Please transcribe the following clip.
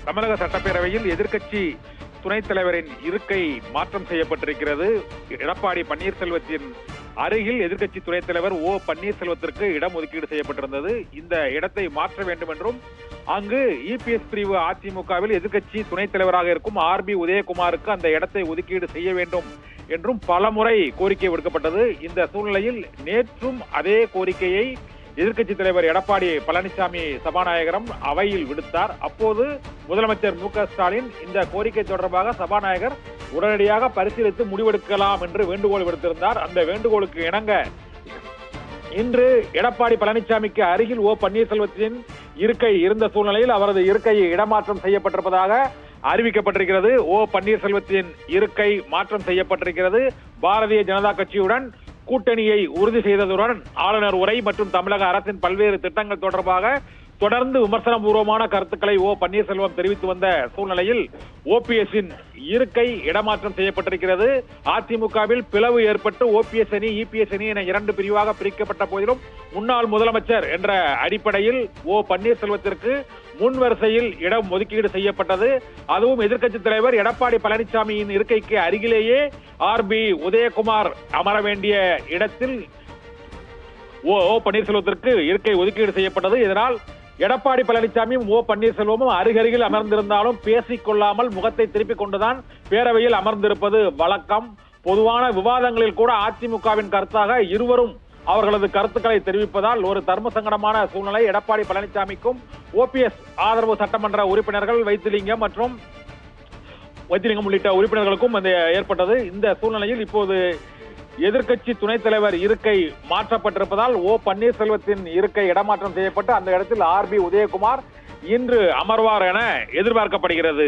தமிழக சட்டப்பேரவையில் எதிர்க்கட்சி துணைத் தலைவரின் இருக்கை மாற்றம் செய்யப்பட்டிருக்கிறது. எடப்பாடி பன்னீர்செல்வத்தின் அருகில் எதிர்க்கட்சி துணைத் தலைவர் ஓ பன்னீர்செல்வத்திற்கு இடம் ஒதுக்கீடு செய்யப்பட்டிருந்தது. இந்த இடத்தை மாற்ற வேண்டும் என்றும் அங்கு இபிஎஸ் பிரிவு அதிமுகவில் எதிர்க்கட்சி துணைத் தலைவராக இருக்கும் ஆர்பி உதயகுமாருக்கு அந்த இடத்தை ஒதுக்கீடு செய்ய வேண்டும் என்றும் பலமுறை கோரிக்கை விடுக்கப்பட்டது. இந்த சூழ்நிலையில் நேற்றும் அதே கோரிக்கையை எதிர்க்கட்சி தலைவர் எடப்பாடி பழனிசாமி சபாநாயகரும் அவையில் விடுத்தார். அப்போது முதலமைச்சர் மு.க.ஸ்டாலின் இந்த கோரிக்கை தொடர்பாக சபாநாயகர் உடனடியாக பரிசீலித்து முடிவெடுக்கலாம் என்று வேண்டுகோள் விடுத்திருந்தார். அந்த வேண்டுகோளுக்கு இணங்க இன்று எடப்பாடி பழனிசாமிக்கு அருகில் ஓ பன்னீர்செல்வத்தின் இருக்கை இருந்த சூழ்நிலையில் அவரது இருக்கை இடமாற்றம் செய்யப்பட்டிருப்பதாக அறிவிக்கப்பட்டிருக்கிறது. ஓ பன்னீர்செல்வத்தின் இருக்கை மாற்றம் செய்யப்பட்டிருக்கிறது. பாரதிய ஜனதா கட்சியுடன் கூட்டணியை உறுதி செய்ததுடன் ஆளுநர் உரை மற்றும் தமிழக அரசின் பல்வேறு திட்டங்கள் தொடர்பாக தொடர்ந்து விமர்சனபூர்வமான கருத்துக்களை ஓ பன்னீர்செல்வம் தெரிவித்து வந்த சூழ்நிலையில் ஓபிஎஸ்ஸின் இருக்கை இடமாற்றம் செய்யப்பட்டிருக்கிறது. அதிமுகவில் பிளவு ஏற்பட்டு ஓபிஎஸ் அணி இபிஎஸ் அணி என இரண்டு பிரிவாக பிரிக்கப்பட்ட போதிலும் முன்னாள் முதலமைச்சர் என்ற அடிப்படையில் ஓ பன்னீர்செல்வத்திற்கு முன் வரிசையில் இடம் ஒதுக்கீடு செய்யப்பட்டது. அதுவும் எதிர்க்கட்சி தலைவர் எடப்பாடி பழனிசாமியின் இருக்கைக்கு அருகிலேயே ஆர்பி உதயகுமார் அமர வேண்டிய இடத்தில் ஓ பன்னீர்செல்வத்திற்கு இருக்கை ஒதுக்கீடு செய்யப்பட்டது. இதனால் எடப்பாடி பழனிசாமியும் ஓ பன்னீர்செல்வமும் அருகருகில் அமர்ந்திருந்தாலும் பேசிக் கொள்ளாமல் முகத்தை திருப்பிக் கொண்டுதான் பேரவையில் அமர்ந்திருப்பது வழக்கம். பொதுவான விவாதங்களில் கூட அதிமுகவின் கருத்தாக இருவரும் அவர்களது கருத்துக்களை தெரிவிப்பதால் ஒரு தர்ம சங்கடமான சூழ்நிலை எடப்பாடி பழனிசாமிக்கும் ஓபிஎஸ் ஆதரவு சட்டமன்ற உறுப்பினர்கள் வைத்திலிங்கம் உள்ளிட்ட உறுப்பினர்களுக்கும் ஏற்பட்டது. இந்த சூழ்நிலையில் இப்போது எதிர்க்கட்சி துணைத் தலைவர் இருக்கை மாற்றப்பட்டிருப்பதால் ஓ பன்னீர்செல்வத்தின் இருக்கை இடமாற்றம் செய்யப்பட்டு அந்த இடத்தில் ஆர்பி உதயகுமார் இன்று அமர்வார் என எதிர்பார்க்கப்படுகிறது.